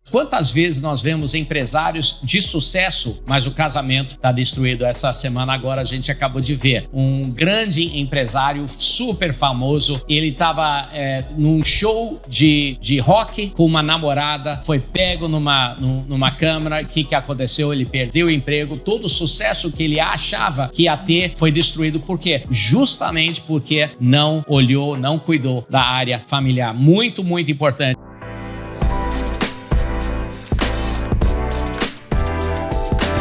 Quantas vezes nós vemos empresários de sucesso, mas o casamento está destruído? Essa semana agora a gente acabou de ver um grande empresário super famoso. Ele estava num show de rock com uma namorada, foi pego numa câmera. O que aconteceu? Ele perdeu o emprego. Todo o sucesso que ele achava que ia ter foi destruído. Por quê? Justamente porque não olhou, não cuidou da área familiar. Muito, muito importante.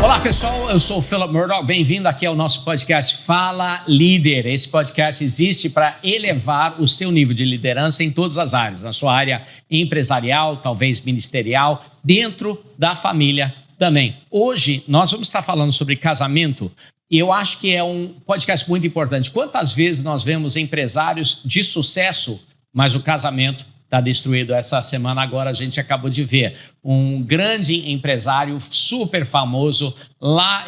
Olá pessoal, eu sou o Philip Murdoch, bem-vindo aqui ao nosso podcast Fala Líder. Esse podcast existe para elevar o seu nível de liderança em todas as áreas, na sua área empresarial, talvez ministerial, dentro da família também. Hoje nós vamos estar falando sobre casamento e eu acho que é um podcast muito importante. Quantas vezes nós vemos empresários de sucesso, mas o casamento está destruído? Essa semana agora a gente acabou de ver um grande empresário super famoso lá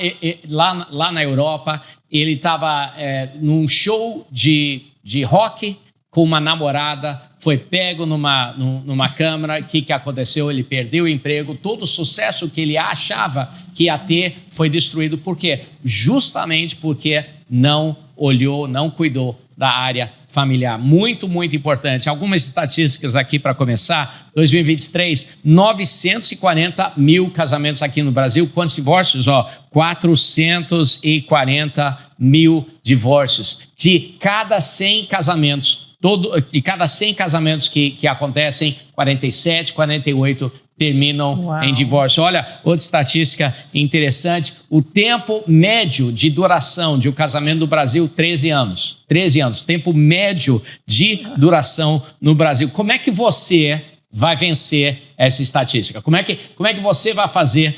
na Europa. Ele estava num show de rock com uma namorada, foi pego numa câmera. O que aconteceu? Ele perdeu o emprego. Todo o sucesso que ele achava que ia ter foi destruído. Por quê? Justamente porque não olhou, não cuidou da área familiar. Muito, muito importante. Algumas estatísticas aqui para começar. 2023, 940 mil casamentos aqui no Brasil. Quantos divórcios? 440 mil divórcios. De cada 100 casamentos, que acontecem, 47, 48 terminam em divórcio. Olha, outra estatística interessante, o tempo médio de duração de um casamento no Brasil, 13 anos. 13 anos, tempo médio de duração no Brasil. Como é que você vai vencer essa estatística? Como é que você vai fazer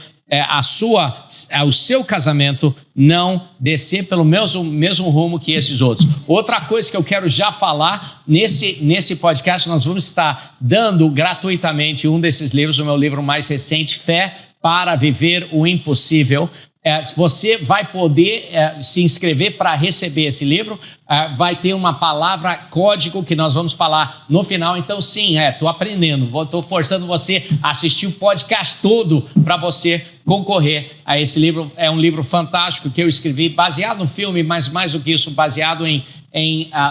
o seu casamento não descer pelo mesmo rumo que esses outros? Outra coisa que eu quero já falar, nesse podcast nós vamos estar dando gratuitamente um desses livros, o meu livro mais recente, Fé para Viver o Impossível. Você vai poder se inscrever para receber esse livro. Vai ter uma palavra código que nós vamos falar no final. Então sim, estou aprendendo, estou forçando você a assistir o podcast todo para você concorrer a esse livro. É um livro fantástico que eu escrevi, baseado no filme, mas mais do que isso, baseado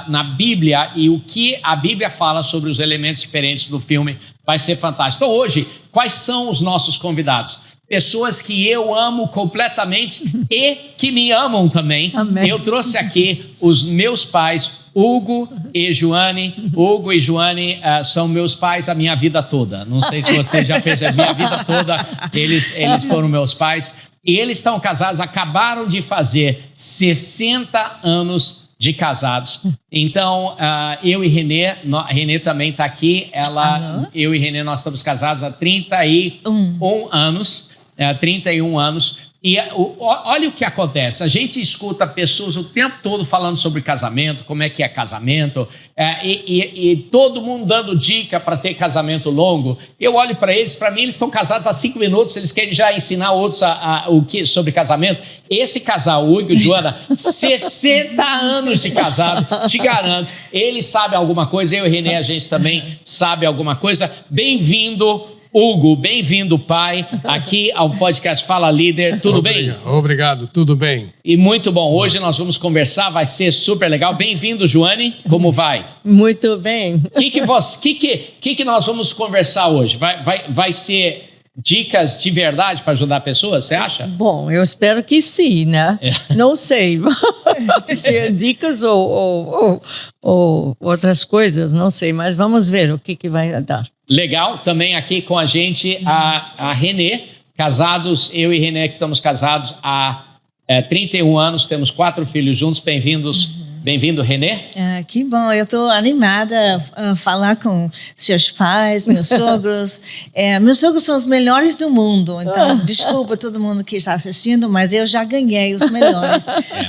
na Bíblia, e o que a Bíblia fala sobre os elementos diferentes do filme. Vai ser fantástico. Então hoje, quais são os nossos convidados? Pessoas que eu amo completamente e que me amam também. Amém. Eu trouxe aqui os meus pais, Hugo e Joane. Hugo e Joane são meus pais a minha vida toda. Não sei se você já percebeu, minha vida toda eles foram meus pais. E eles estão casados, acabaram de fazer 60 anos de casados. Então, eu e Renê, Renê também está aqui. Eu e Renê, nós estamos casados há 31 anos. 31 anos. E olha o que acontece. A gente escuta pessoas o tempo todo falando sobre casamento, como é que é casamento, e todo mundo dando dica para ter casamento longo. Eu olho para eles, para mim eles estão casados há 5 minutos, eles querem já ensinar outros sobre casamento. Esse casal, Hugo e Joana, 60 anos de casado, te garanto, eles sabem alguma coisa, eu e Renê, a gente também sabe alguma coisa. Bem-vindo, Hugo, bem-vindo, pai, aqui ao podcast Fala Líder. Tudo bem? Obrigado, tudo bem. E muito bom. Hoje nós vamos conversar, vai ser super legal. Bem-vindo, Joane. Como vai? Muito bem. O que nós vamos conversar hoje? Vai ser dicas de verdade para ajudar pessoas, você acha? Bom, eu espero que sim, né? Não sei. Se é dicas ou outras coisas, não sei. Mas vamos ver o que vai dar. Legal, também aqui com a gente a Renê, casados, eu e Renê que estamos casados há 31 anos, temos 4 filhos juntos. Bem-vindo, Renê. Que bom, eu estou animada a falar com seus pais, meus sogros. Meus sogros são os melhores do mundo, então desculpa todo mundo que está assistindo, mas eu já ganhei os melhores.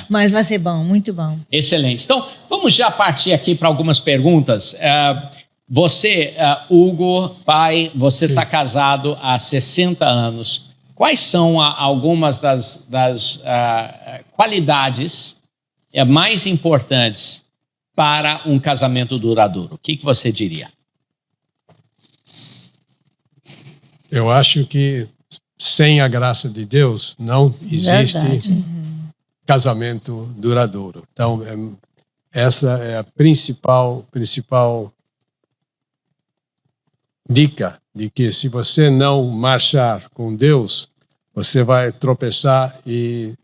Mas vai ser bom, muito bom. Excelente. Então, vamos já partir aqui para algumas perguntas. Você, Hugo, pai, você está casado há 60 anos. Quais são algumas das qualidades mais importantes para um casamento duradouro? O que você diria? Eu acho que sem a graça de Deus não existe casamento duradouro. Então, essa é a principal dica de que se você não marchar com Deus, você vai tropeçar e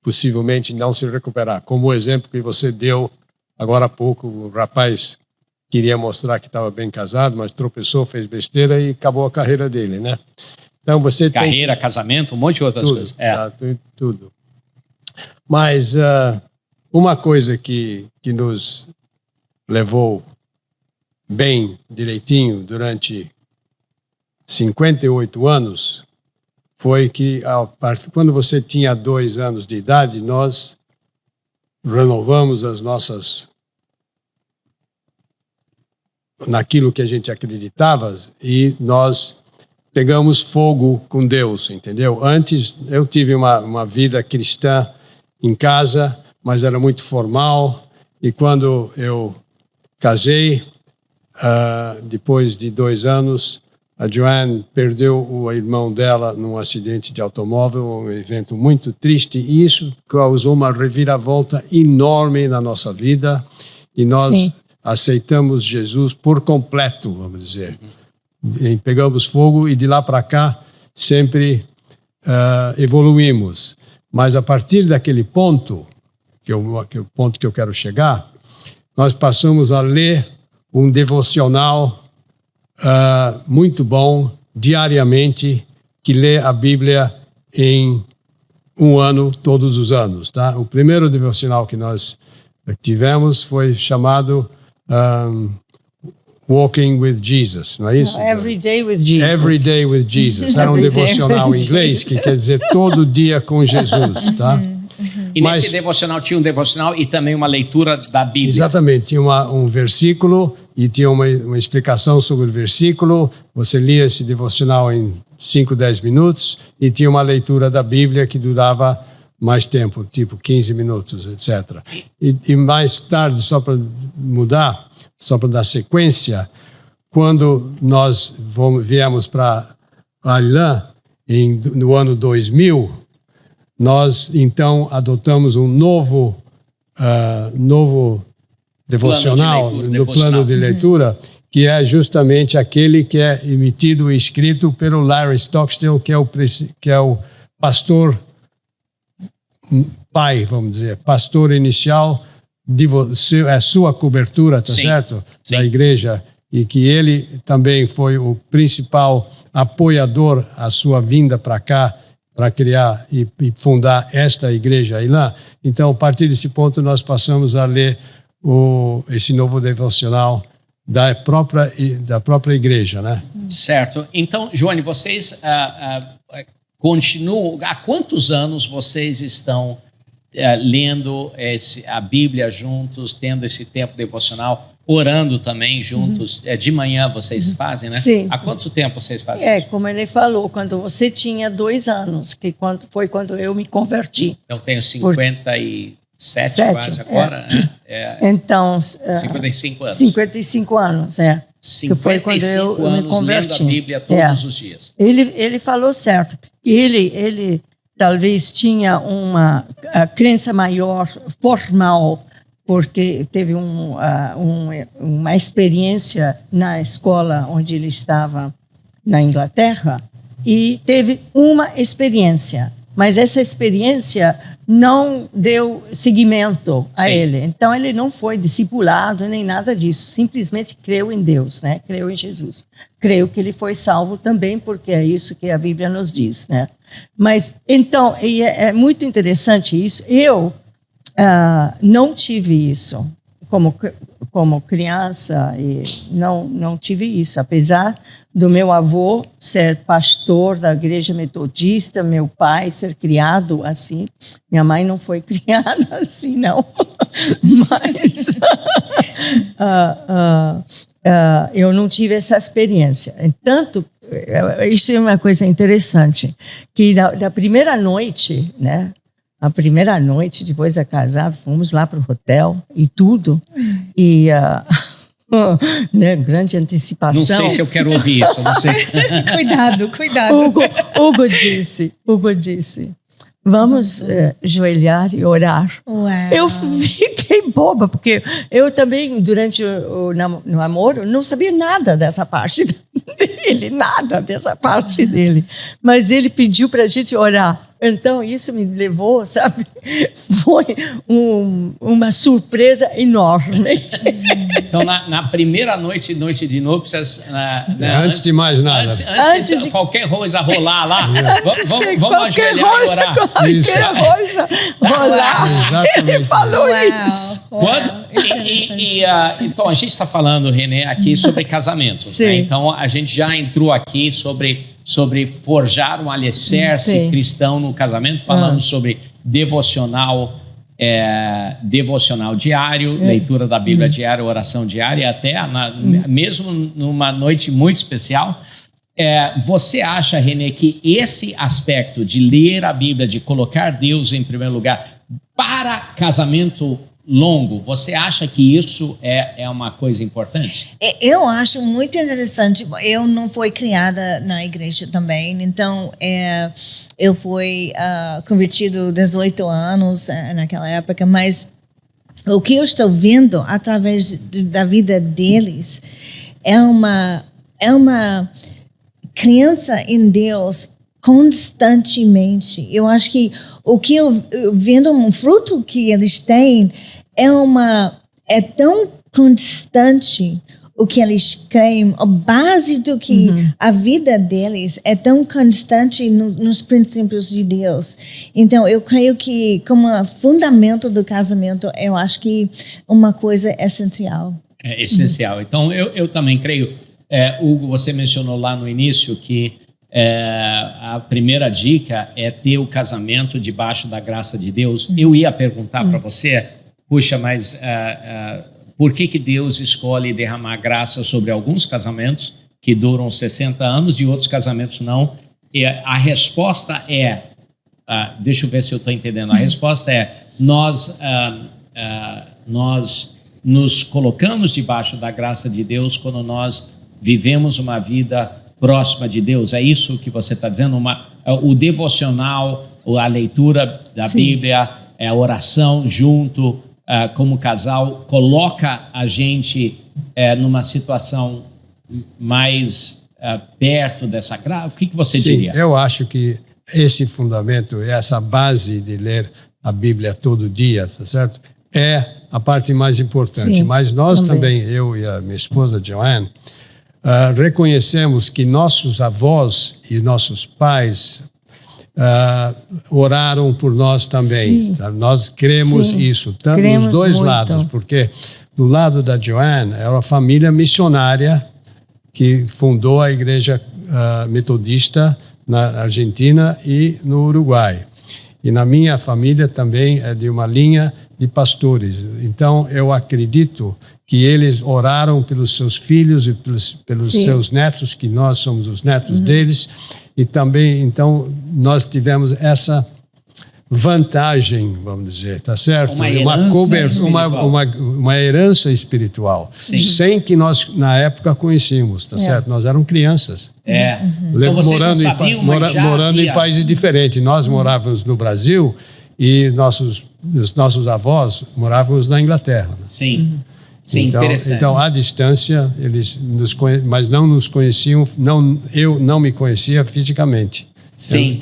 possivelmente não se recuperar. Como o exemplo que você deu agora há pouco, o rapaz queria mostrar que estava bem casado, mas tropeçou, fez besteira e acabou a carreira dele, né? Então você carreira, casamento, um monte de outras coisas. Tá, tudo. Mas uma coisa que nos levou bem direitinho durante 58 anos foi que quando você tinha 2 anos de idade, nós renovamos as nossas naquilo que a gente acreditava e nós pegamos fogo com Deus, entendeu? Antes eu tive uma vida cristã em casa, mas era muito formal, e quando eu casei, depois de 2 anos, a Joanne perdeu o irmão dela num acidente de automóvel, um evento muito triste, e isso causou uma reviravolta enorme na nossa vida, e nós aceitamos Jesus por completo, vamos dizer. E pegamos fogo, e de lá para cá sempre evoluímos. Mas a partir daquele ponto, que é o ponto que eu quero chegar, nós passamos a ler um devocional muito bom, diariamente, que lê a Bíblia em 1 ano, todos os anos. Tá? O primeiro devocional que nós tivemos foi chamado Walking with Jesus, não é isso? Every Day with Jesus. Every Day with Jesus. Era um devocional em inglês, que quer dizer todo dia com Jesus, tá? E nesse devocional tinha um devocional e também uma leitura da Bíblia. Exatamente, tinha um versículo e tinha uma explicação sobre o versículo. Você lia esse devocional em 5, 10 minutos e tinha uma leitura da Bíblia que durava mais tempo, tipo 15 minutos, etc. E mais tarde, só para mudar, só para dar sequência, quando nós viemos para Arilã, no ano 2000, nós então adotamos um novo devocional no plano de leitura, que é justamente aquele que é emitido e escrito pelo Larry Stockstill, que é o pastor pai, vamos dizer, pastor inicial, é sua cobertura, tá certo? Sim. Da igreja, e que ele também foi o principal apoiador à sua vinda para cá, para criar e fundar esta igreja Arilã. Então, a partir desse ponto, nós passamos a ler esse novo devocional da própria igreja, né? Certo. Então, Joane, vocês continuam... Há quantos anos vocês estão lendo a Bíblia juntos, tendo esse tempo devocional, orando também juntos? De manhã vocês fazem, né? Sim. Há quanto tempo vocês fazem isso? Como ele falou, quando você tinha 2 anos, que foi quando eu me converti. Eu tenho 57 quase agora, né? Então... 55 anos. 55 anos, que foi quando eu me converti. Lendo a Bíblia todos os dias. Ele falou certo. Ele talvez tinha uma crença maior, formal, porque teve uma experiência na escola onde ele estava na Inglaterra, e teve uma experiência, mas essa experiência não deu seguimento a ele. Então, ele não foi discipulado nem nada disso, simplesmente creu em Deus, né? Creu em Jesus. Creu que ele foi salvo também, porque é isso que a Bíblia nos diz, né? Mas, então, é muito interessante isso. Eu não tive isso como criança, e não tive isso, apesar do meu avô ser pastor da igreja metodista, meu pai ser criado assim. Minha mãe não foi criada assim, não. Mas eu não tive essa experiência. Tanto, isso é uma coisa interessante, que da primeira noite, né? A primeira noite, depois da casada, fomos lá para o hotel e tudo. E né? Grande antecipação. Não sei se eu quero ouvir isso. Não sei se... Cuidado. Hugo disse, vamos ajoelhar e orar. Uau. Eu fiquei boba, porque eu também, durante o namoro, não sabia nada dessa parte dele, Mas ele pediu para a gente orar. Então, isso me levou, sabe? Foi uma surpresa enorme. Então, na primeira noite de núpcias... Antes de mais nada. Antes de qualquer coisa rolar lá, vamos ajoelhar e orar. Qualquer coisa rolar. Ele falou isso. Então, a gente está falando, Renê, aqui sobre casamentos. Né? Então, a gente já entrou aqui sobre forjar um alicerce cristão no casamento. Falamos sobre devocional diário, leitura da Bíblia diária, oração diária, até mesmo numa noite muito especial. Você acha, Renê, que esse aspecto de ler a Bíblia, de colocar Deus em primeiro lugar para casamento longo, você acha que isso é uma coisa importante? Eu acho muito interessante. Eu não fui criada na igreja também, então eu fui convertido 18 anos naquela época, mas o que eu estou vendo através da vida deles é uma crença em Deus constantemente. Eu acho que o que eu vendo um fruto que eles têm é tão constante o que eles creem, a base do que a vida deles é tão constante nos princípios de Deus. Então, eu creio que como fundamento do casamento, eu acho que uma coisa essencial. É essencial. Então, eu também creio. Hugo, você mencionou lá no início que a primeira dica é ter o casamento debaixo da graça de Deus. Eu ia perguntar para você, puxa, mas por que Deus escolhe derramar graça sobre alguns casamentos que duram 60 anos e outros casamentos não? E a resposta deixa eu ver se eu estou entendendo. A resposta nós nos colocamos debaixo da graça de Deus quando nós vivemos uma vida próxima de Deus. É isso que você está dizendo? O devocional, a leitura da Bíblia, a oração junto, como casal, coloca a gente numa situação mais perto dessa graça. O que você diria? Eu acho que esse fundamento, essa base de ler a Bíblia todo dia, tá certo? É a parte mais importante. Mas nós também, eu e a minha esposa, Joanne, reconhecemos que nossos avós e nossos pais oraram por nós também. Tá? Nós cremos isso, tanto nos dois lados, porque do lado da Joanne era uma família missionária que fundou a igreja metodista na Argentina e no Uruguai. E na minha família também é de uma linha de pastores. Então, eu acredito que eles oraram pelos seus filhos e pelos seus netos, que nós somos os netos deles. E também, então, nós tivemos essa vantagem, vamos dizer, tá certo? Uma herança espiritual, sem que nós, na época, conhecíamos, tá certo? Nós éramos crianças. Então, vocês não sabiam, morando em países diferentes. Nós morávamos no Brasil e os nossos avós morávamos na Inglaterra. Sim, interessante. Então, à distância, eles mas não nos conheciam, eu não me conhecia fisicamente. Sim.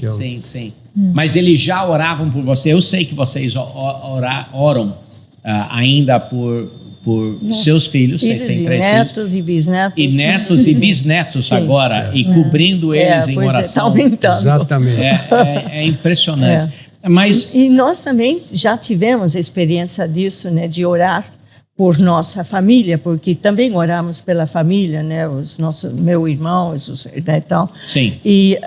Mas eles já oravam por você. Eu sei que vocês oram ainda por seus filhos. Vocês têm 3 netos e bisnetos. E netos e bisnetos agora. E cobrindo eles em oração. Está aumentando. Exatamente. É impressionante. Mas... E nós também já tivemos a experiência disso, né, de orar por nossa família, porque também oramos pela família, né, meu irmão, né, então. Sim. E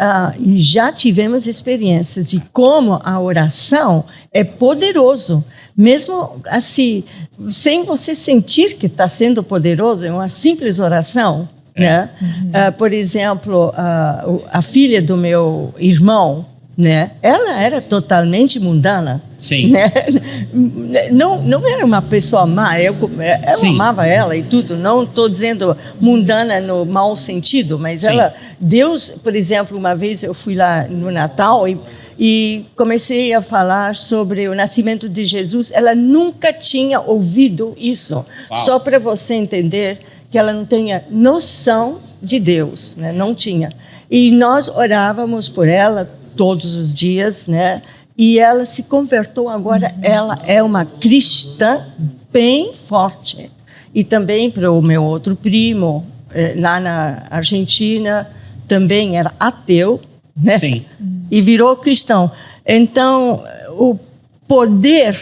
já tivemos experiência de como a oração é poderoso, mesmo assim, sem você sentir que está sendo poderoso, é uma simples oração, né? Por exemplo, a filha do meu irmão, né? Ela era totalmente mundana. Sim. Né? Não era uma pessoa má, eu amava ela e tudo, não estou dizendo mundana no mau sentido, mas Deus, por exemplo, uma vez eu fui lá no Natal e comecei a falar sobre o nascimento de Jesus, ela nunca tinha ouvido isso, só para você entender que ela não tenha noção de Deus, né? Não tinha. E nós orávamos por ela todos os dias, né? E ela se convertou agora, ela é uma cristã bem forte. E também para o meu outro primo, lá na Argentina, também era ateu, né? Sim. E virou cristão. Então, o poder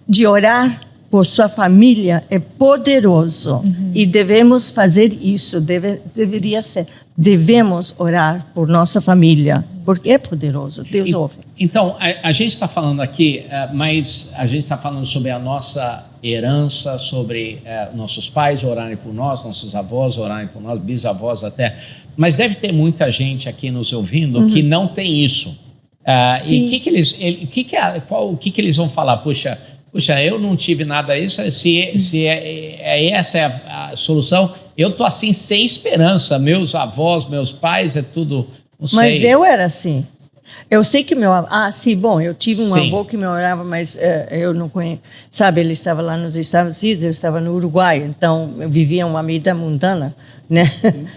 de orar por sua família é poderoso. E devemos fazer isso, deveria ser. Devemos orar por nossa família, porque é poderoso, Deus ouve. Então, a gente está falando aqui, mas a gente está falando sobre a nossa herança, sobre nossos pais orarem por nós, nossos avós orarem por nós, bisavós até. Mas deve ter muita gente aqui nos ouvindo que não tem isso. E o que eles vão falar? Puxa, eu não tive nada disso, se essa é a solução, eu estou assim sem esperança, meus avós, meus pais, é tudo, não sei. Mas eu era assim. Eu sei que meu avô... eu tive um avô que me orava, mas eu não conheço. Sabe, ele estava lá nos Estados Unidos, eu estava no Uruguai, então eu vivia uma vida mundana, né?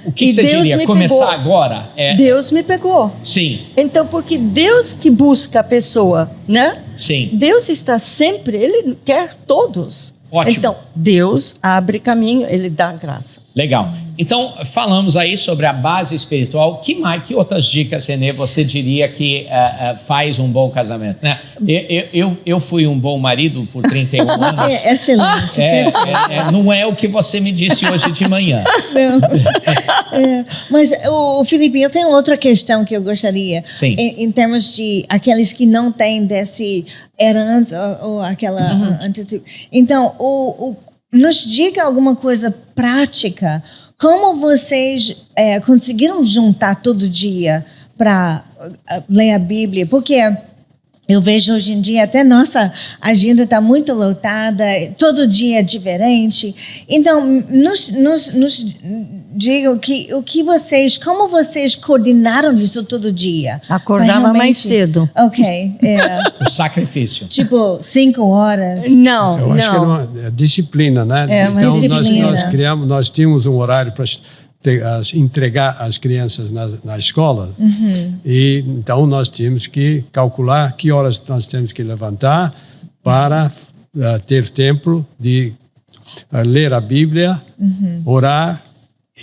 O que você diria? Começar agora? Deus me pegou. Sim. Então, porque Deus que busca a pessoa, né? Sim. Deus está sempre, Ele quer todos. Ótimo. Então, Deus abre caminho, Ele dá graça. Legal. Então, falamos aí sobre a base espiritual. Que outras dicas, Renê, você diria que faz um bom casamento? Né? Eu fui um bom marido por 31 anos. Você é excelente. Não é o que você me disse hoje de manhã. Não. Mas, Felipe, eu tenho outra questão que eu gostaria. Sim. Em termos de aqueles que não têm desse herança ou aquela... Então, nos diga alguma coisa prática. Como vocês conseguiram juntar todo dia para ler a Bíblia? Porque eu vejo hoje em dia, até nossa agenda está muito lotada, todo dia é diferente. Então, nos digam como vocês coordenaram isso todo dia? Acordava mais cedo. Ok. O sacrifício. Tipo, 5 horas? Não, Eu acho que era uma disciplina, né? Uma disciplina. Nós tínhamos um horário para entregar as crianças na escola. E então nós tínhamos que calcular que horas nós temos que levantar para ter tempo de ler a Bíblia, orar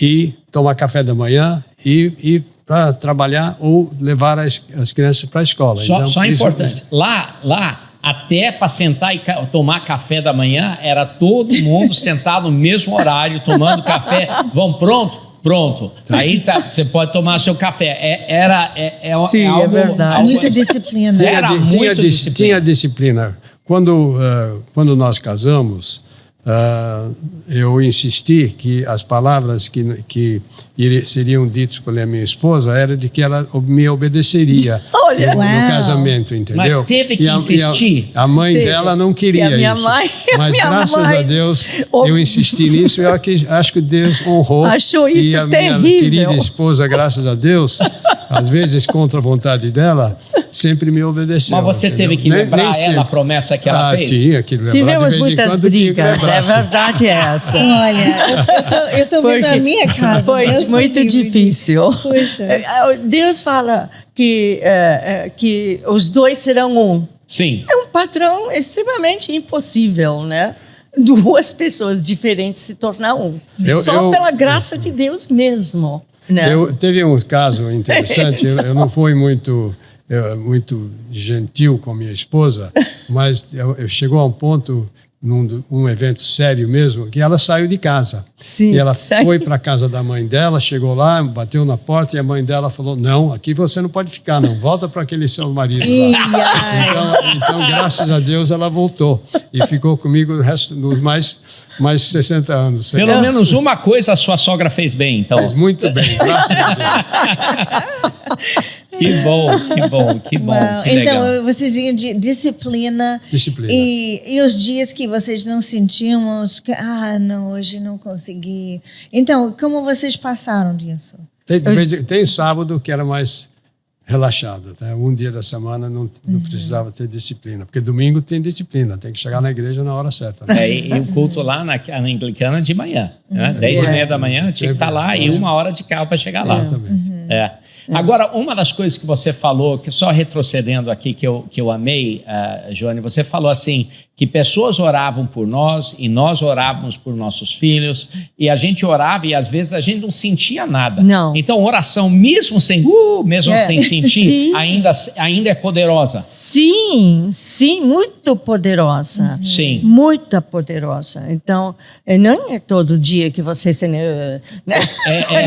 e tomar café da manhã e para trabalhar ou levar as crianças para a escola. Só importante. Lá, até para sentar e tomar café da manhã, era todo mundo sentado no mesmo horário, tomando café. Vamos, pronto. Aí você pode tomar seu café. Sim, algo, é verdade. Muita disciplina. Era muito disciplina. Tinha disciplina. Quando nós casamos, eu insisti que as palavras que seriam ditas pela minha esposa era de que ela me obedeceria no casamento, entendeu? Mas teve que insistir. A mãe dela não queria isso. Mas graças a Deus eu insisti nisso e acho que Deus honrou. Achou isso terrível. Minha querida esposa, graças a Deus, às vezes contra a vontade dela, sempre me obedeceu. Mas você teve que lembrar ela a promessa que ela fez? Tinha que lembrar. Tivemos muitas brigas, a verdade é essa. Olha, eu estou vendo a minha casa. Foi muito difícil. Puxa. Deus fala que os dois serão um. Sim. É um padrão extremamente impossível, né? Duas pessoas diferentes se tornar um. Só pela graça de Deus mesmo. Né? Teve um caso interessante, eu não fui muito gentil com minha esposa, mas chegou a um ponto, num evento sério mesmo, que ela saiu de casa. Sim, e ela foi para a casa da mãe dela, chegou lá, bateu na porta e a mãe dela falou, não, aqui você não pode ficar, não, volta para aquele seu marido lá. Então, graças a Deus, ela voltou e ficou comigo o resto dos mais 60 anos. Pelo menos uma coisa a sua sogra fez bem, então. Fez muito bem, graças a Deus. Que bom, que bom, que bom. Uau, Que então, legal. vocês tinham disciplina. Disciplina. E os dias que vocês não sentíamos que, não, hoje não consegui. Então, como vocês passaram disso? Tem sábado que era mais relaxado, tá? Um dia da semana não precisava ter disciplina, porque domingo tem disciplina, tem que chegar na igreja na hora certa. Né? E o culto lá na Anglicana de manhã, né? 10h30 da manhã, tinha que estar lá e 1 hora de carro para chegar lá. Exatamente. Agora, uma das coisas que você falou, que só retrocedendo aqui, que eu amei, Joane, você falou assim, que pessoas oravam por nós e nós orávamos por nossos filhos, e a gente orava e às vezes a gente não sentia nada. Não. Então, oração, mesmo sem sem sentir, ainda é poderosa. Sim, muito poderosa. Sim. Muito poderosa. Então, não é todo dia que vocês têm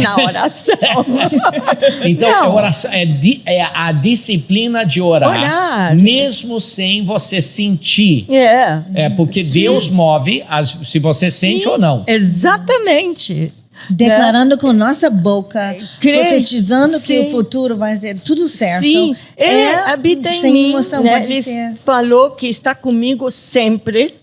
na oração. Então, Não. a oração é a disciplina de orar, mesmo sem você sentir. Porque Sim. Deus move se você sente ou não. Exatamente. Declarando com nossa boca, profetizando que o futuro vai ser tudo certo. Sim, ele habita em mim. Ele falou que está comigo sempre,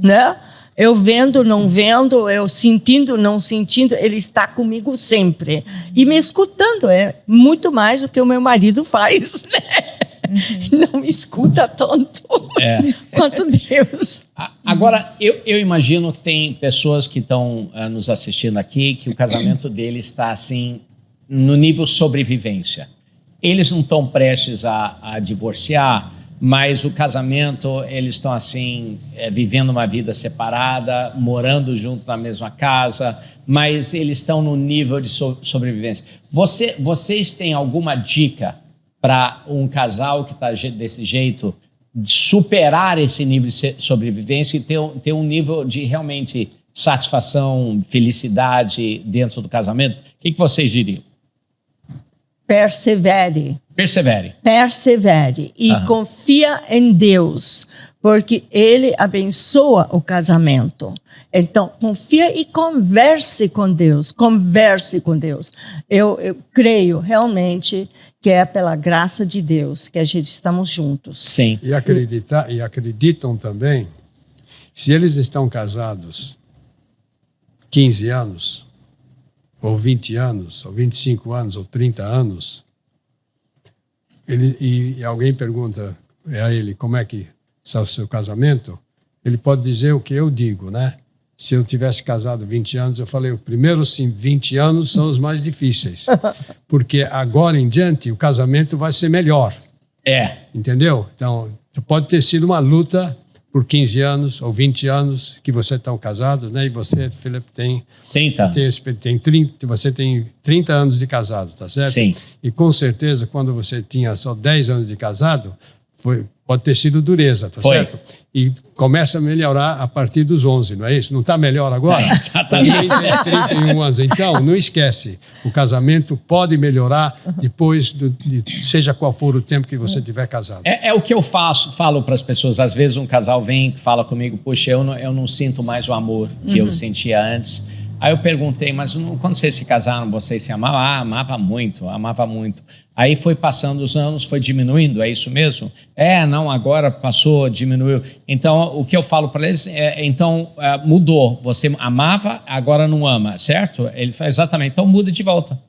né? Eu vendo, não vendo, eu sentindo, não sentindo, ele está comigo sempre. E me escutando, é muito mais do que o meu marido faz, né? Não me escuta tanto quanto Deus. Agora, eu imagino que tem pessoas que estão nos assistindo aqui, que o casamento deles está assim, no nível sobrevivência. Eles não estão prestes a divorciar, mas o casamento, eles estão assim, vivendo uma vida separada, morando junto na mesma casa, mas eles estão no nível de sobrevivência. Vocês têm alguma dica para um casal que está desse jeito superar esse nível de sobrevivência e ter um nível de realmente satisfação, felicidade dentro do casamento? O que vocês diriam? Persevere. E confia em Deus, porque Ele abençoa o casamento. Então, confia e converse com Deus. Eu creio realmente que é pela graça de Deus que a gente estamos juntos. Sim. E acreditam também, se eles estão casados 15 anos, ou 20 anos, ou 25 anos, ou 30 anos, e alguém pergunta a ele como é que está o seu casamento, ele pode dizer o que eu digo, né? Se eu tivesse casado 20 anos, eu falei, os primeiros 20 anos são os mais difíceis. Porque agora em diante, o casamento vai ser melhor. Entendeu? Então, pode ter sido uma luta por 15 anos ou 20 anos que você está casado, né? E você, Felipe, tem 30. Você tem 30 anos de casado, tá certo? Sim. E com certeza, quando você tinha só 10 anos de casado, pode ter sido dureza, tá certo? E começa a melhorar a partir dos 11, não é isso? Não está melhor agora? Exatamente. 31 anos. Então, não esquece, o casamento pode melhorar depois, seja qual for o tempo que você tiver casado. É o que eu falo para as pessoas. Às vezes um casal vem e fala comigo, poxa, eu não sinto mais o amor que eu sentia antes. Aí eu perguntei, mas quando vocês se casaram, vocês se amavam? Amava muito. Aí foi passando os anos, foi diminuindo, é isso mesmo? Não, agora passou, diminuiu. Então, o que eu falo para eles mudou. Você amava, agora não ama, certo? Ele fala, exatamente, então muda de volta.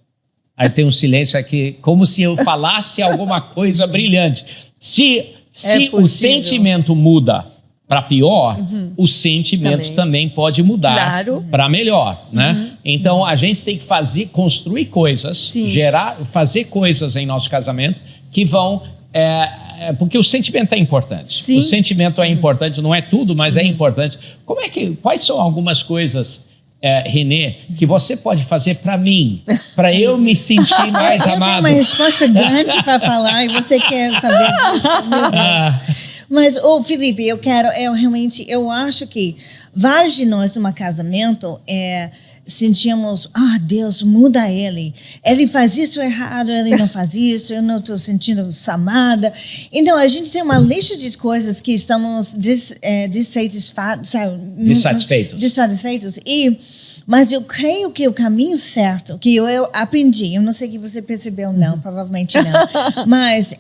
Aí tem um silêncio aqui, como se eu falasse alguma coisa brilhante. Se o sentimento muda para pior, o sentimento também pode mudar para melhor, né? Então, a gente tem que construir coisas, fazer coisas em nosso casamento que vão... porque o sentimento é importante. Sim. O sentimento é importante, não é tudo, mas é importante. Quais são algumas coisas, Renê, que você pode fazer para mim, para eu me sentir mais amado? Eu tenho uma resposta grande para falar e você quer saber disso, meu Deus. Mas, Felipe, eu acho que vários de nós num casamento sentíamos, Deus, muda ele. Ele faz isso errado, ele não faz isso, eu não estou sentindo amada. Então, a gente tem uma lista de coisas que estamos dissatisfeitos. Mas eu creio que o caminho certo, que eu aprendi, eu não sei se você percebeu, não, provavelmente não, mas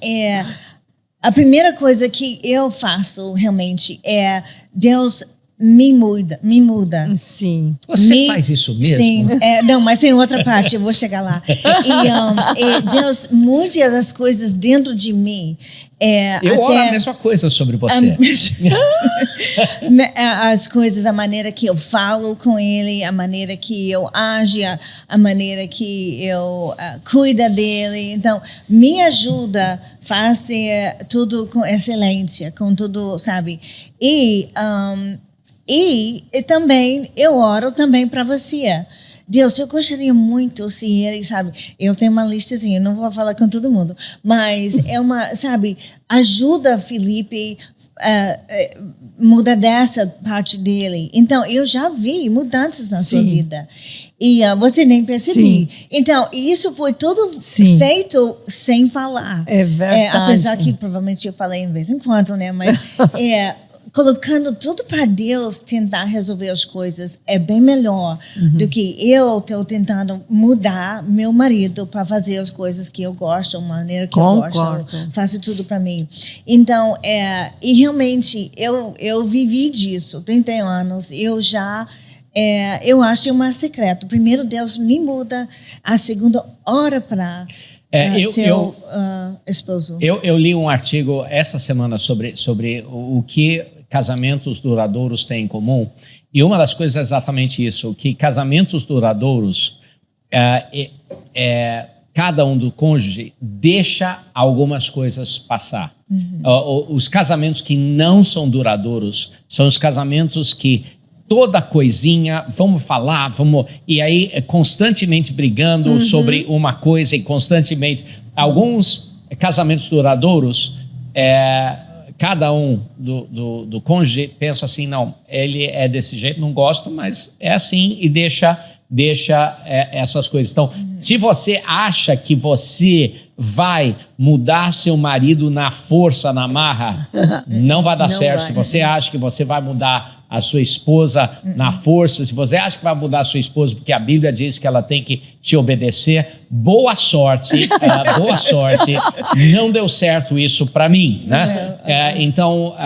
a primeira coisa que eu faço realmente é Deus me muda. Sim. Você faz isso mesmo? Sim. Não, mas tem outra parte, eu vou chegar lá. E Deus mude as coisas dentro de mim. Eu oro a mesma coisa sobre você. As coisas, a maneira que eu falo com Ele, a maneira que eu ajo, a maneira que eu cuido dele. Então, me ajuda a fazer tudo com excelência, com tudo, sabe? E também, eu oro também para você. Deus, eu gostaria muito se ele, sabe, eu tenho uma listazinha, eu não vou falar com todo mundo, mas sabe, ajuda Felipe muda dessa parte dele. Então, eu já vi mudanças na sua vida. E você nem percebeu. Então, isso foi tudo feito sem falar. É verdade. Apesar que provavelmente eu falei de vez em quando, né? Mas colocando tudo para Deus tentar resolver as coisas é bem melhor do que eu estou tentando mudar meu marido para fazer as coisas que eu gosto, a maneira que eu gosto, faço tudo para mim. Então, e realmente eu vivi disso, 31 anos, eu acho que é um secreto. Primeiro, Deus me muda, a segunda, ora para seu esposo. Eu li um artigo essa semana sobre o que casamentos duradouros têm em comum, e uma das coisas é exatamente isso, que casamentos duradouros, cada um do cônjuge deixa algumas coisas passar. Os casamentos que não são duradouros são os casamentos que toda coisinha, vamos falar, e aí constantemente brigando sobre uma coisa e constantemente... Alguns casamentos duradouros, cada um do cônjuge pensa assim, não, ele é desse jeito, não gosto, mas é assim, e deixa essas coisas. Então, se você acha que você vai mudar seu marido na força, na marra, não vai dar certo. Se você acha que você vai mudar a sua esposa na força, se você acha que vai mudar a sua esposa porque a Bíblia diz que ela tem que te obedecer, boa sorte, boa sorte. Não deu certo isso para mim, né? Então,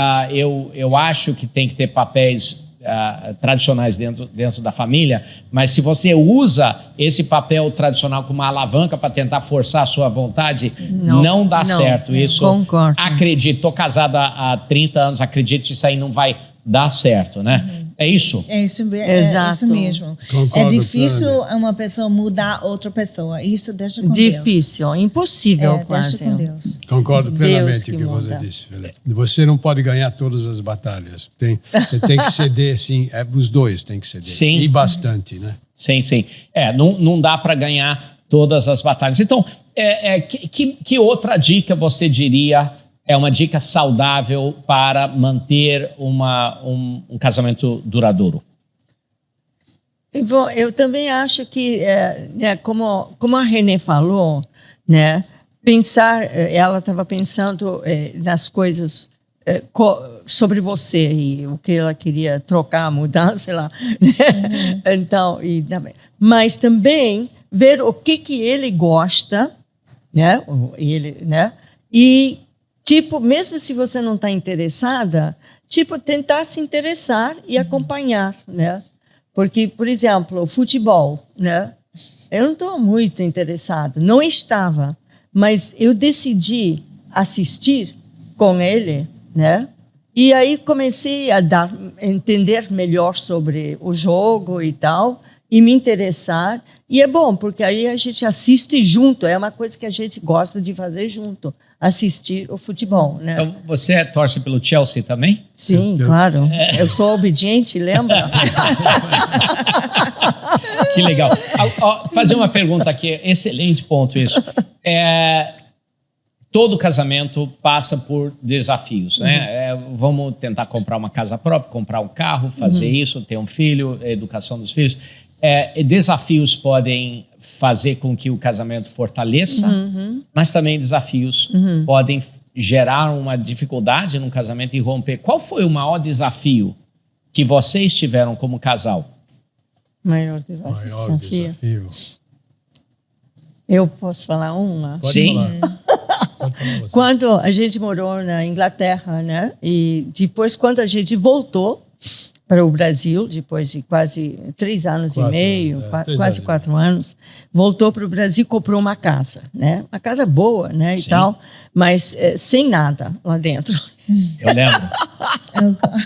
eu acho que tem que ter papéis tradicionais dentro da família, mas se você usa esse papel tradicional como uma alavanca para tentar forçar a sua vontade, não dá certo. Isso, concordo. Acredito, estou casada há 30 anos, acredito que isso aí não vai dar certo, né? É isso? É isso mesmo. Concordo, é difícil uma pessoa mudar outra pessoa. Isso deixa com Deus. Difícil, impossível quase. Deixa com Deus. Concordo plenamente com o que você disse, Felipe. Você não pode ganhar todas as batalhas. Você tem que ceder, sim. Os dois têm que ceder. Sim. E bastante, né? Sim. Não dá para ganhar todas as batalhas. Então, que outra dica você diria é uma dica saudável para manter um casamento duradouro? Bom, eu também acho que, como a Renê falou, né, ela estava pensando nas coisas sobre você e o que ela queria trocar, mudar, sei lá. Né? Então, mas também ver o que ele gosta, né, e mesmo se você não está interessada, tentar se interessar e acompanhar, né? Porque, por exemplo, o futebol, né? Eu não estou muito interessado, não estava, mas eu decidi assistir com ele, né? E aí comecei a entender melhor sobre o jogo e tal, e me interessar. E é bom, porque aí a gente assiste junto, é uma coisa que a gente gosta de fazer junto, assistir o futebol, né? Então, você torce pelo Chelsea também? Sim, claro. Eu sou obediente, lembra? Que legal. Fazer uma pergunta aqui, excelente ponto isso. Todo casamento passa por desafios, né? Vamos tentar comprar uma casa própria, comprar um carro, fazer isso, ter um filho, educação dos filhos. Desafios podem fazer com que o casamento fortaleça, mas também desafios podem gerar uma dificuldade no casamento e romper. Qual foi o maior desafio que vocês tiveram como casal? Maior Maior desafio. Eu posso falar uma? Pode Sim. falar. Pode falar você. Quando a gente morou na Inglaterra, né? E depois, quando a gente voltou para o Brasil, depois de quase 3 anos e meio, quase 4 anos, voltou para o Brasil e comprou uma casa, né? Uma casa boa, né? Sim. E tal, mas sem nada lá dentro. Eu lembro.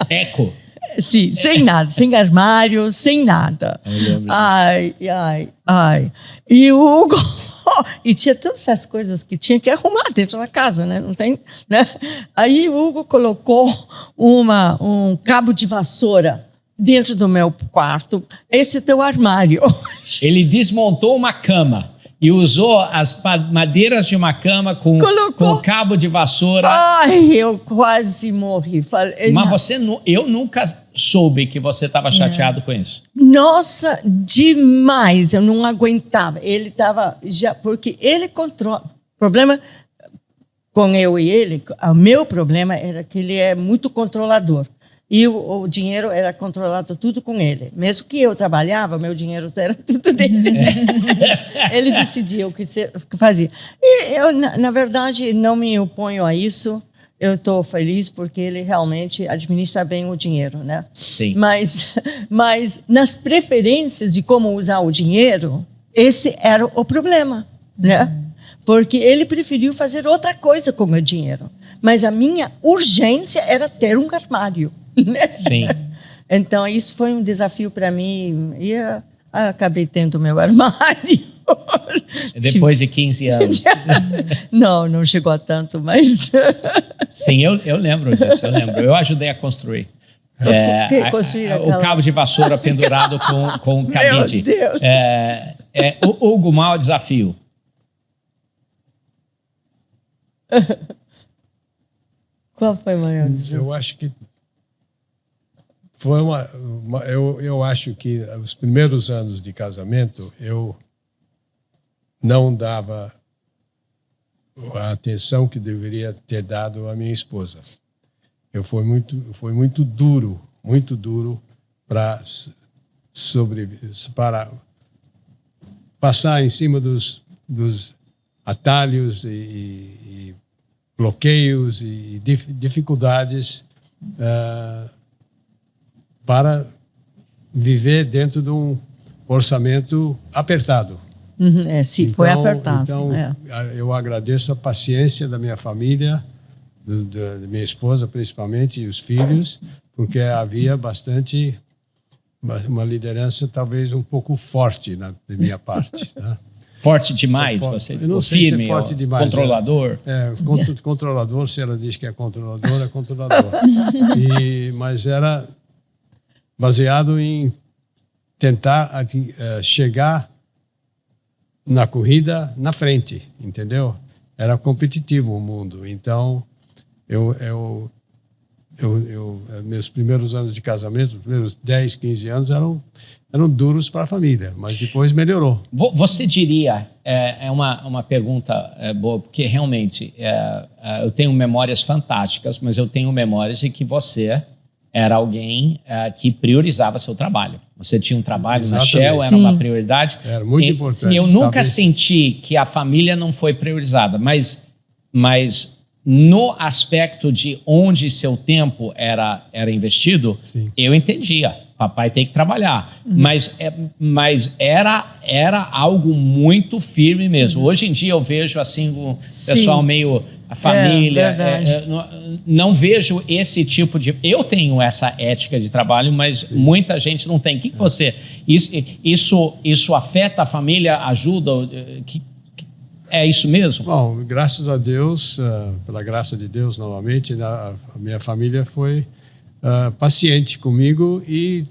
Eco. Sim, sem nada, sem armário, sem nada. Eu lembro disso. Ai. E o Hugo... E tinha todas essas coisas que tinha que arrumar dentro da casa, né? Não tem, né? Aí o Hugo colocou um cabo de vassoura dentro do meu quarto. Esse é teu armário. Ele desmontou uma cama e usou as madeiras de uma cama com cabo de vassoura. Ai, eu quase morri. Falei, Mas eu nunca soube que você estava chateado com isso. Nossa, demais. Eu não aguentava. Ele estava já... Porque ele controla... O problema com eu e ele, o meu problema era que ele é muito controlador. E o dinheiro era controlado tudo com ele. Mesmo que eu trabalhava, meu dinheiro era tudo dele. Ele decidia o que fazia. E eu, na verdade, não me oponho a isso. Eu estou feliz porque ele realmente administra bem o dinheiro, né? Sim. Mas nas preferências de como usar o dinheiro, esse era o problema, né? Porque ele preferiu fazer outra coisa com o dinheiro. Mas a minha urgência era ter um armário. Né? Sim. Então, isso foi um desafio para mim e eu acabei tendo meu armário. Depois de 15 anos. Não chegou a tanto, mas... Sim, eu lembro disso, eu lembro. Eu ajudei a construir. O cabo de vassoura pendurado com cabide. Meu Deus! O Hugo, maior desafio. Qual foi o maior desafio? Eu acho que foi eu acho que os primeiros anos de casamento eu não dava a atenção que deveria ter dado à minha esposa. Foi muito duro para passar em cima dos atalhos e bloqueios e dificuldades para viver dentro de um orçamento apertado. Sim, foi apertado. Então, eu agradeço a paciência da minha família, da minha esposa principalmente, e os filhos, porque havia uma liderança talvez um pouco forte da minha parte. Tá? Forte demais? Você, eu não sei firme, se é forte demais. Controlador? Controlador, se ela diz que é controlador, é controlador. Mas era baseado em tentar chegar na corrida na frente, entendeu? Era competitivo o mundo. Então, meus primeiros anos de casamento, os primeiros 10, 15 anos eram duros para a família, mas depois melhorou. Você diria, é uma pergunta boa, porque realmente eu tenho memórias fantásticas, mas eu tenho memórias de que você era alguém que priorizava seu trabalho. Você tinha um trabalho na Shell, era uma prioridade. Era muito importante. Eu nunca senti que a família não foi priorizada, mas no aspecto de onde seu tempo era investido, sim, eu entendia. Papai tem que trabalhar. Mas era algo muito firme mesmo. Hoje em dia eu vejo assim o pessoal meio... A família... não vejo esse tipo de... Eu tenho essa ética de trabalho, mas sim, muita gente não tem. O que você... Isso afeta a família? Ajuda? É isso mesmo? Bom, graças a Deus, pela graça de Deus, novamente, a minha família foi paciente comigo e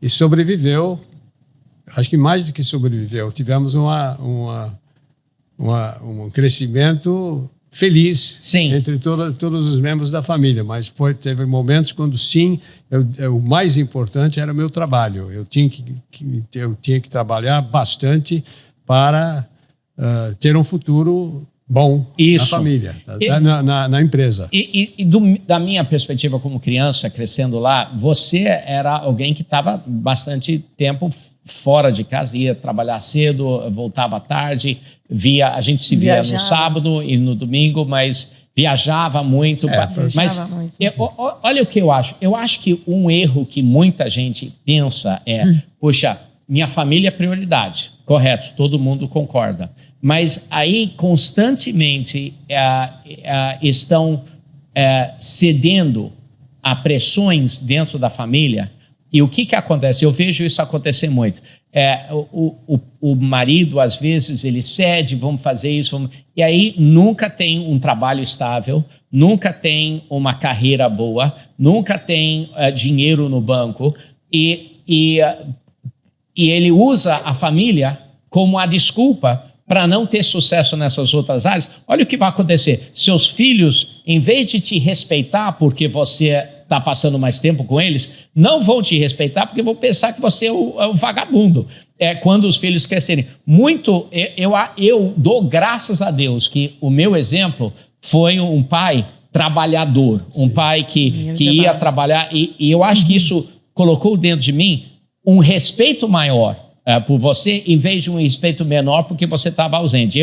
sobreviveu. Acho que mais do que sobreviveu. Tivemos um crescimento feliz, sim, entre todos os membros da família, mas teve momentos quando, sim, o mais importante era o meu trabalho. Eu tinha que trabalhar bastante para ter um futuro bom Isso. na família, na empresa. Da minha perspectiva como criança, crescendo lá, você era alguém que estava bastante tempo fora de casa, ia trabalhar cedo, voltava à tarde, a gente se via no sábado e no domingo, mas viajava muito. Olha o que eu acho. Eu acho que um erro que muita gente pensa é, poxa, minha família é prioridade. Correto, todo mundo concorda. Mas aí, constantemente, estão cedendo a pressões dentro da família. E o que acontece? Eu vejo isso acontecer muito. O marido, às vezes, ele cede, vamos fazer isso. E aí, nunca tem um trabalho estável, nunca tem uma carreira boa, nunca tem dinheiro no banco. E ele usa a família como a desculpa para não ter sucesso nessas outras áreas. Olha o que vai acontecer. Seus filhos, em vez de te respeitar porque você está passando mais tempo com eles, não vão te respeitar porque vão pensar que você é um vagabundo. Quando os filhos crescerem. Eu dou graças a Deus que o meu exemplo foi um pai trabalhador, sim, um pai que ia trabalhar. E eu acho que isso colocou dentro de mim um respeito maior por você, em vez de um respeito menor porque você estava ausente.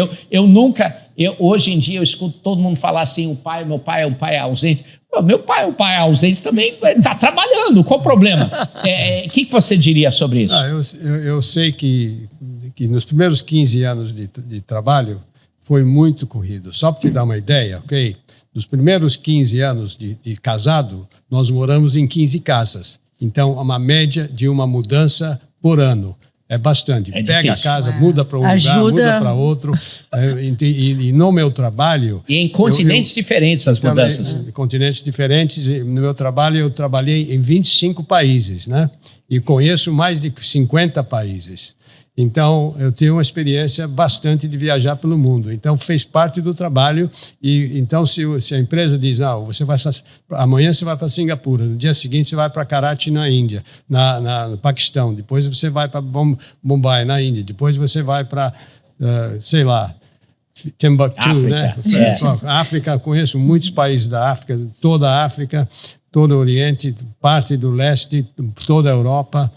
Hoje em dia eu escuto todo mundo falar assim, meu pai é um pai ausente. Meu pai é um pai ausente também, está trabalhando, qual o problema? O que você diria sobre isso? Eu sei que nos primeiros 15 anos de trabalho foi muito corrido. Só para te dar uma ideia, ok? Nos primeiros 15 anos de casado, nós moramos em 15 casas. Então, uma média de uma mudança por ano. É bastante. Pega difícil. A casa, muda para um lugar, muda para outro. E no meu trabalho... E em continentes diferentes as mudanças. Em continentes diferentes. No meu trabalho, eu trabalhei em 25 países, né? E conheço mais de 50 países. Então, eu tenho uma experiência bastante de viajar pelo mundo. Então, fez parte do trabalho. E então, se a empresa diz, amanhã você vai para Singapura, no dia seguinte você vai para Karachi, na Índia, no Paquistão, depois você vai para Mumbai, na Índia, depois você vai para, Timbuktu, África, né? África, conheço muitos países da África, toda a África, todo o Oriente, parte do Leste, toda a Europa.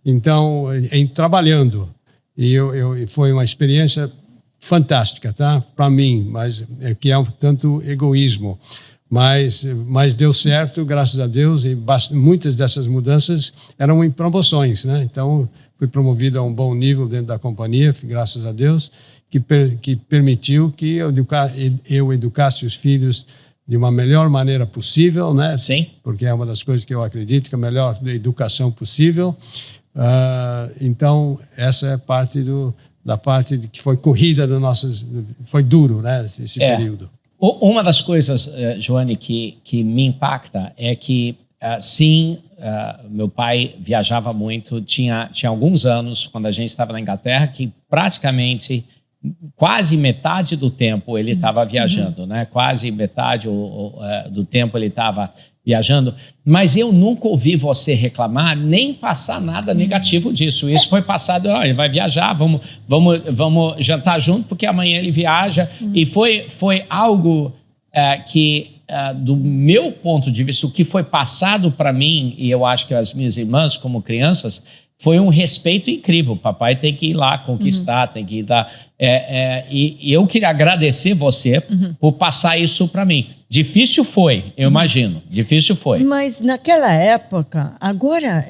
Então, trabalhando. E foi uma experiência fantástica, tá? Para mim, mas que é um tanto egoísmo. Mas deu certo, graças a Deus, e muitas dessas mudanças eram em promoções, né? Então, fui promovido a um bom nível dentro da companhia, graças a Deus, que permitiu que eu educasse os filhos de uma melhor maneira possível, né? Sim. Porque é uma das coisas que eu acredito, que é a melhor educação possível. Então, essa é parte da parte que foi corrida foi duro, né, esse período. Uma das coisas, Joane, que me impacta é que, sim, meu pai viajava muito, tinha alguns anos, quando a gente estava na Inglaterra, que praticamente quase metade do tempo ele estava viajando, né? Quase metade do tempo ele estava viajando, mas eu nunca ouvi você reclamar, nem passar nada negativo disso. Isso foi passado, ele vai viajar, vamos jantar junto, porque amanhã ele viaja. E foi algo que, do meu ponto de vista, o que foi passado para mim, e eu acho que as minhas irmãs, como crianças, foi um respeito incrível. O papai tem que ir lá conquistar, tem que ir lá. E eu queria agradecer você por passar isso para mim. Difícil foi, eu imagino. Difícil foi. Mas naquela época, agora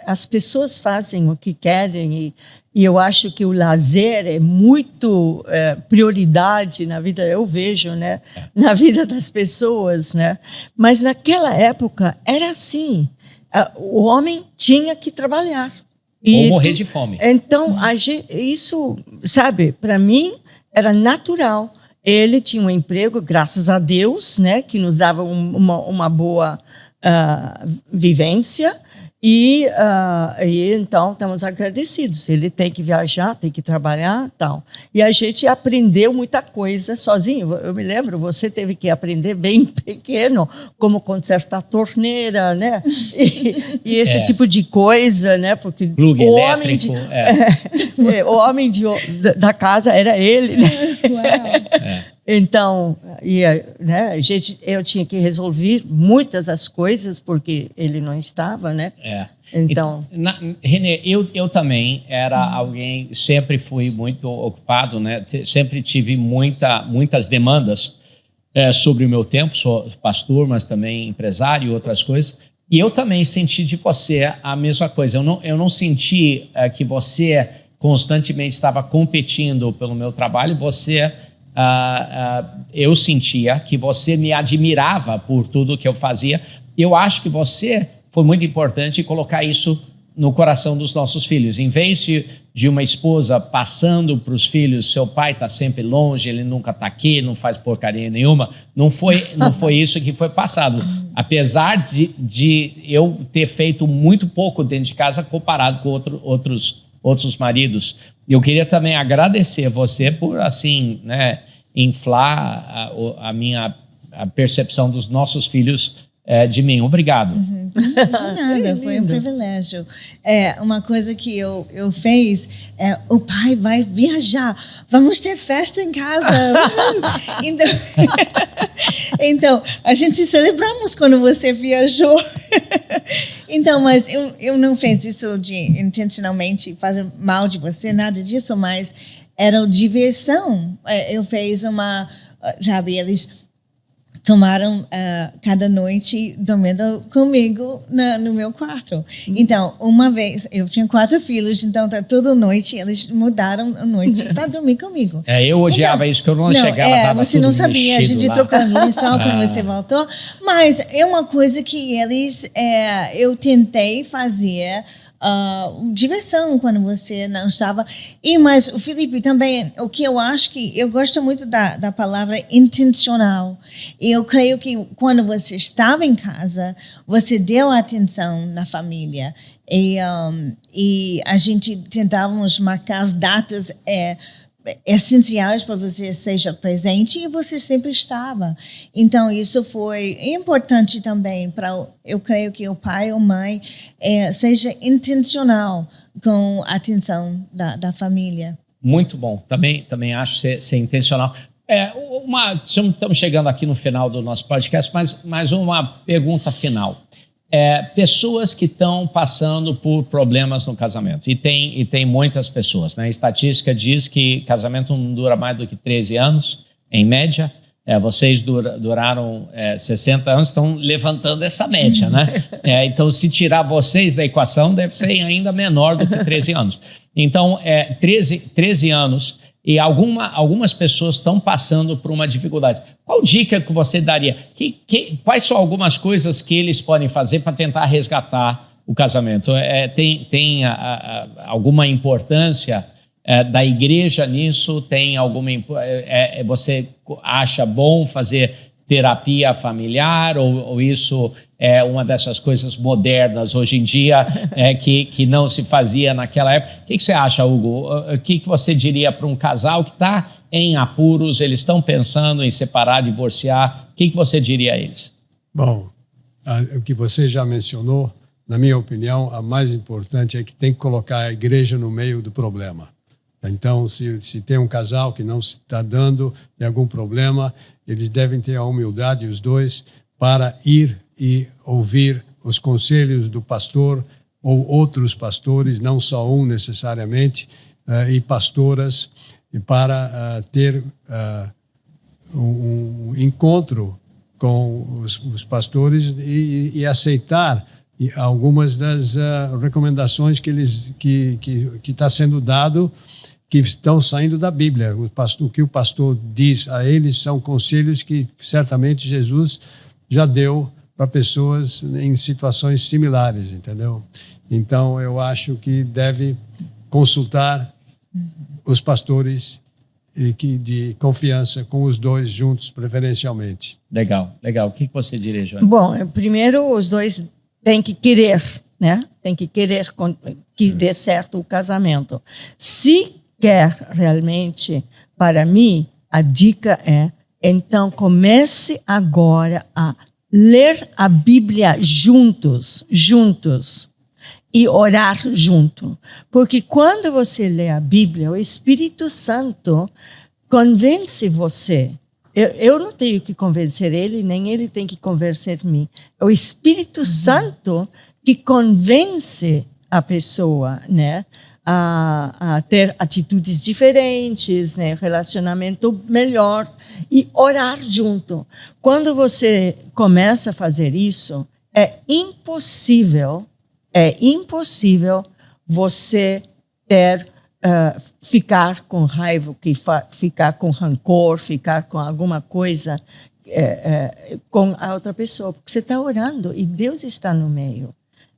as pessoas fazem o que querem e eu acho que o lazer é muito prioridade na vida, eu vejo, né? Na vida das pessoas, né? Mas naquela época era assim. O homem tinha que trabalhar. Ou morrer de fome. Então, isso, sabe, para mim era natural. Ele tinha um emprego, graças a Deus, né, que nos dava uma boa vivência. E então estamos agradecidos. Ele tem que viajar, tem que trabalhar, tal. E a gente aprendeu muita coisa sozinho. Eu me lembro, você teve que aprender bem pequeno como consertar torneira, né? E esse tipo de coisa, né? Porque plug o elétrico, o homem da casa era ele, né? Uau. Então, né, eu tinha que resolver muitas das coisas porque ele não estava, né? Então, Renê, eu também era alguém, sempre fui muito ocupado, né? Sempre tive muitas demandas sobre o meu tempo. Sou pastor, mas também empresário e outras coisas. E eu também senti de você a mesma coisa. Eu não senti que você constantemente estava competindo pelo meu trabalho. Eu sentia que você me admirava por tudo que eu fazia. Eu acho que você foi muito importante colocar isso no coração dos nossos filhos. Em vez de uma esposa passando para os filhos, seu pai está sempre longe, ele nunca está aqui, não faz porcaria nenhuma, não foi isso que foi passado. Apesar de eu ter feito muito pouco dentro de casa comparado com outros maridos. Eu queria também agradecer você por, assim, né, inflar a percepção dos nossos filhos de mim. Obrigado. De nada, foi um privilégio. Uma coisa que eu fiz o pai vai viajar, vamos ter festa em casa. Então, a gente celebramos quando você viajou. Então, mas eu não fiz isso intencionalmente fazer mal de você, nada disso, mas era diversão. Eu fiz sabe, eles tomaram cada noite dormindo comigo no meu quarto. Então, uma vez, eu tinha 4 filhos, então toda noite eles mudaram a noite para dormir comigo. Eu odiava isso, que eu não chegava, tava você não sabia, a gente lá. trocou lençol quando você voltou, mas é uma coisa que eu tentei fazer diversão quando você não estava. Mas o Felipe também, o que eu acho que eu gosto muito da palavra intencional. E eu creio que quando você estava em casa, você deu atenção na família. E a gente tentávamos marcar as datas essenciais para você seja presente e você sempre estava. Então, isso foi importante também eu creio que o pai ou mãe seja intencional com a atenção da família. Muito bom. Também acho ser intencional. Estamos chegando aqui no final do nosso podcast, mas uma pergunta final. Pessoas que estão passando por problemas no casamento, e tem muitas pessoas, né? A estatística diz que casamento não dura mais do que 13 anos, em média. Vocês duraram 60 anos, estão levantando essa média, né? Então, se tirar vocês da equação, deve ser ainda menor do que 13 anos. Então, 13 anos, e algumas pessoas estão passando por uma dificuldade. Qual dica que você daria? Quais são algumas coisas que eles podem fazer para tentar resgatar o casamento? Tem alguma importância da igreja nisso? Tem alguma? Você acha bom fazer terapia familiar ou isso é uma dessas coisas modernas hoje em dia que não se fazia naquela época? O que você acha, Hugo? O que você diria para um casal que está em apuros, eles estão pensando em separar, divorciar? O que você diria a eles? Bom, o que você já mencionou, na minha opinião, a mais importante é que tem que colocar a igreja no meio do problema. Então, se tem um casal que não está dando, tem algum problema, eles devem ter a humildade, os dois, para ir e ouvir os conselhos do pastor ou outros pastores, não só um necessariamente, e pastoras, e para ter um encontro com os pastores e aceitar algumas das recomendações que está sendo dado, que estão saindo da Bíblia. O que o pastor diz a eles são conselhos que certamente Jesus já deu para pessoas em situações similares, entendeu? Então, eu acho que deve consultar os pastores de confiança com os dois juntos, preferencialmente. Legal. O que você diria, Joana? Bom, primeiro os dois têm que querer, né? Tem que querer que dê certo o casamento. Se quer realmente, para mim, a dica é, então comece agora a ler a Bíblia juntos, e orar junto. Porque quando você lê a Bíblia, o Espírito Santo convence você. Eu não tenho que convencer ele, nem ele tem que convencer mim. É o Espírito Santo que convence a pessoa, né, a ter atitudes diferentes, né, relacionamento melhor e orar junto. Quando você começa a fazer isso, é impossível você ficar com raiva, ficar com rancor, ficar com alguma coisa com a outra pessoa, porque você está orando e Deus está no meio.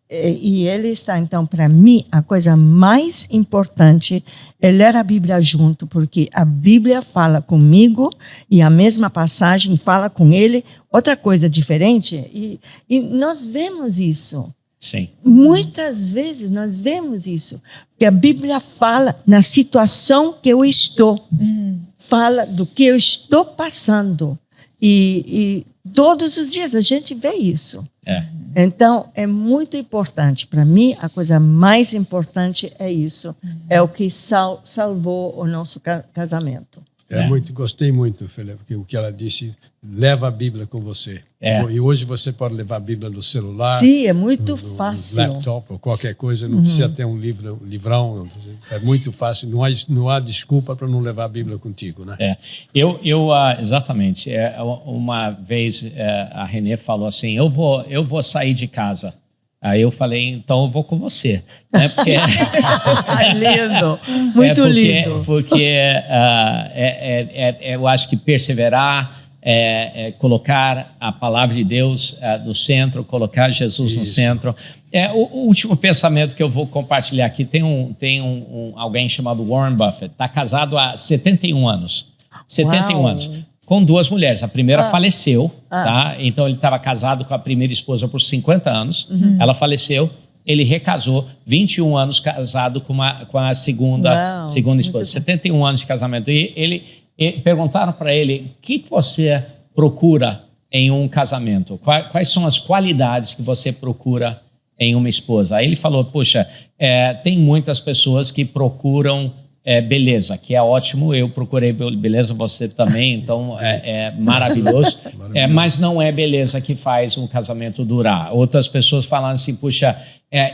E Ele está, então, para mim, a coisa mais importante é ler a Bíblia junto, porque a Bíblia fala comigo e a mesma passagem fala com ele, outra coisa diferente, e nós vemos isso. Sim. Muitas vezes nós vemos isso, que a Bíblia fala na situação que eu estou, fala do que eu estou passando, e todos os dias a gente vê isso. Então, é muito importante. Para mim, a coisa mais importante é isso. É o que salvou o nosso casamento. Gostei muito, Felipe, porque o que ela disse, leva a Bíblia com você. E hoje você pode levar a Bíblia no celular. Sim, é muito fácil. No laptop ou qualquer coisa, não precisa ter um livrão. É muito fácil, não há desculpa para não levar a Bíblia contigo, né? Exatamente. Uma vez a Renê falou assim, eu vou sair de casa. Aí eu falei, então eu vou com você. Né? Porque lindo, muito lindo. Porque eu acho que perseverar, colocar a palavra de Deus no centro, colocar Jesus no centro. O último pensamento que eu vou compartilhar aqui, tem alguém chamado Warren Buffett, está casado há 71 anos. 71 Uau. anos. Com 2 mulheres. A primeira faleceu, tá? Então ele estava casado com a primeira esposa por 50 anos. Ela faleceu, ele recasou, 21 anos casado com a segunda esposa. 71 anos de casamento. E perguntaram para ele, o que você procura em um casamento? Quais são as qualidades que você procura em uma esposa? Aí ele falou, poxa, tem muitas pessoas que procuram beleza, que é ótimo, eu procurei beleza, você também, então é maravilhoso, mas não é beleza que faz um casamento durar. Outras pessoas falam assim, puxa,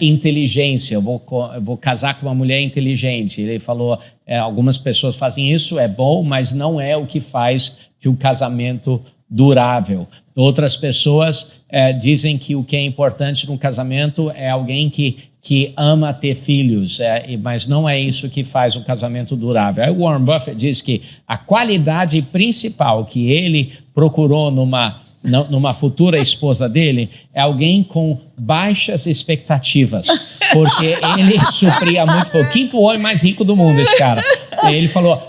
inteligência, eu vou casar com uma mulher inteligente. Ele falou, algumas pessoas fazem isso, é bom, mas não é o que faz de um casamento durável. Outras pessoas dizem que o que é importante num casamento é alguém que ama ter filhos, mas não é isso que faz um casamento durável. Aí o Warren Buffett diz que a qualidade principal que ele procurou numa futura esposa dele é alguém com baixas expectativas, porque ele supria muito. O 5º homem mais rico do mundo, esse cara. Ele falou,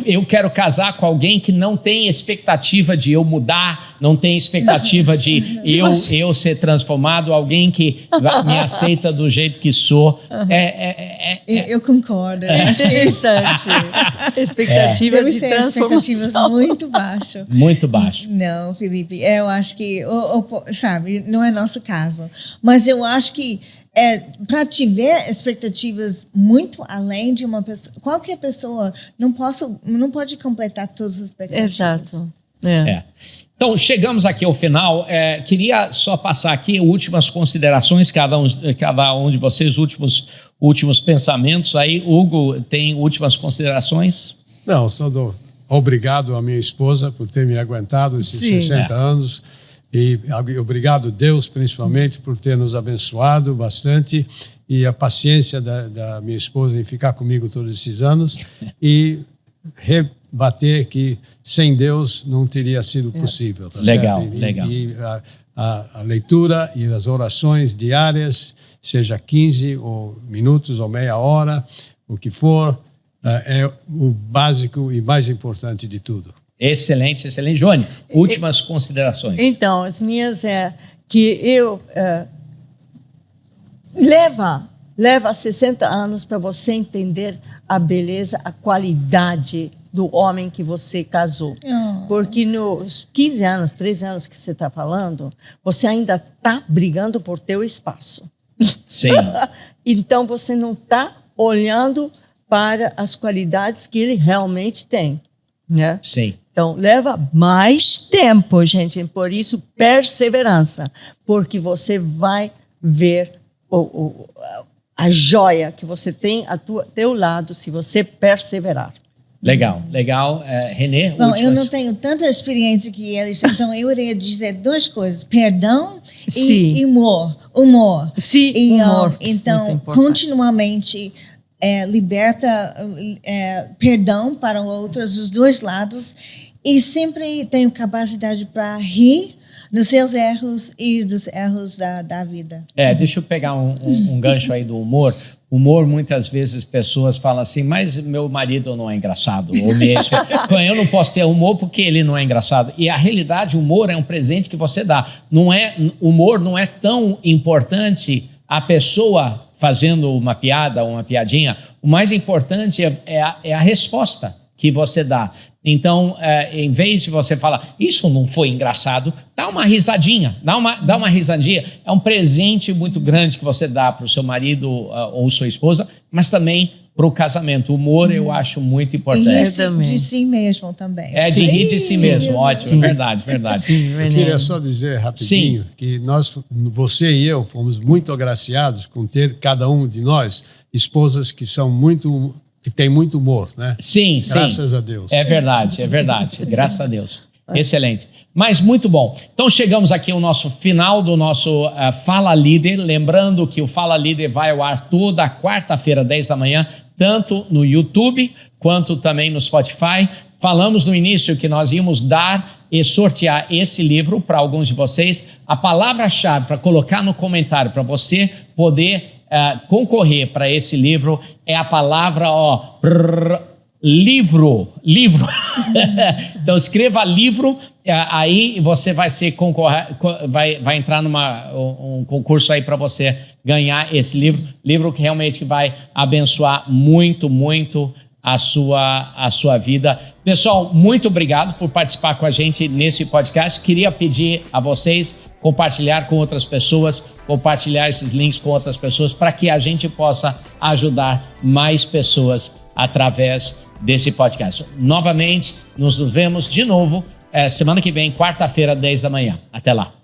eu quero casar com alguém que não tem expectativa de eu mudar, não tem expectativa de eu ser transformado, alguém que me aceita do jeito que sou. Eu concordo. Acho que expectativa deve de ser expectativas muito baixo. Muito baixo. Não, Felipe, eu acho que, sabe, não é nosso caso. Mas eu acho que para tiver expectativas muito além de uma pessoa, qualquer pessoa não pode completar todas as expectativas. Exato. Então, chegamos aqui ao final. Queria só passar aqui últimas considerações, cada um de vocês, últimos pensamentos. Aí, Hugo, tem últimas considerações? Não, só obrigado à minha esposa por ter me aguentado esses 60 anos. E obrigado, Deus, principalmente, por ter nos abençoado bastante e a paciência da minha esposa em ficar comigo todos esses anos e rebater que sem Deus não teria sido possível. Tá legal, certo? Legal. E a leitura e as orações diárias, seja 15 ou minutos ou meia hora, o que for, é o básico e mais importante de tudo. Excelente. Johnny, últimas considerações. Então, as minhas que eu Leva 60 anos para você entender a beleza, a qualidade do homem que você casou. Porque nos 15 anos, 13 anos que você está falando, você ainda está brigando por teu espaço. Sim. Então, você não está olhando para as qualidades que ele realmente tem, né? Sim. Então, leva mais tempo, gente. Por isso, perseverança. Porque você vai ver a joia que você tem a teu lado se você perseverar. Legal. Renê? Bom, eu não tenho tanta experiência que eles, então eu iria dizer duas coisas: perdão e humor. Sim, e, humor. Então, continuamente liberta perdão para outros, dos dois lados, e sempre tenho capacidade para rir dos seus erros e dos erros da vida. Deixa eu pegar um gancho aí do humor. Humor, muitas vezes pessoas falam assim, mas meu marido não é engraçado. Ou mesmo, eu não posso ter humor porque ele não é engraçado. E a realidade, o humor é um presente que você dá. Humor não é tão importante a pessoa fazendo uma piada ou uma piadinha. O mais importante é a resposta que você dá. Então, em vez de você falar, isso não foi engraçado, dá uma risadinha, dá uma risadinha. É um presente muito grande que você dá para o seu marido ou sua esposa, mas também para o casamento. O humor eu acho muito importante. E de si mesmo também. De rir de si mesmo, ótimo, verdade. Sim, eu queria só dizer rapidinho que você e eu fomos muito agraciados com ter, cada um de nós, esposas que tem muito humor, né? Sim. Graças a Deus. É verdade. Graças a Deus. Excelente. Mas muito bom. Então chegamos aqui ao nosso final do nosso Fala Líder. Lembrando que o Fala Líder vai ao ar toda quarta-feira, 10 da manhã, tanto no YouTube quanto também no Spotify. Falamos no início que nós íamos dar e sortear esse livro para alguns de vocês. A palavra-chave para colocar no comentário para você poder concorrer para esse livro é a palavra livro. Então escreva livro, aí você vai vai entrar um concurso aí para você ganhar esse livro que realmente vai abençoar muito a sua vida. Pessoal, muito obrigado por participar com a gente nesse podcast. Queria pedir a vocês compartilhar com outras pessoas, compartilhar esses links com outras pessoas para que a gente possa ajudar mais pessoas através desse podcast. Novamente, nos vemos de novo semana que vem, quarta-feira, 10 da manhã. Até lá.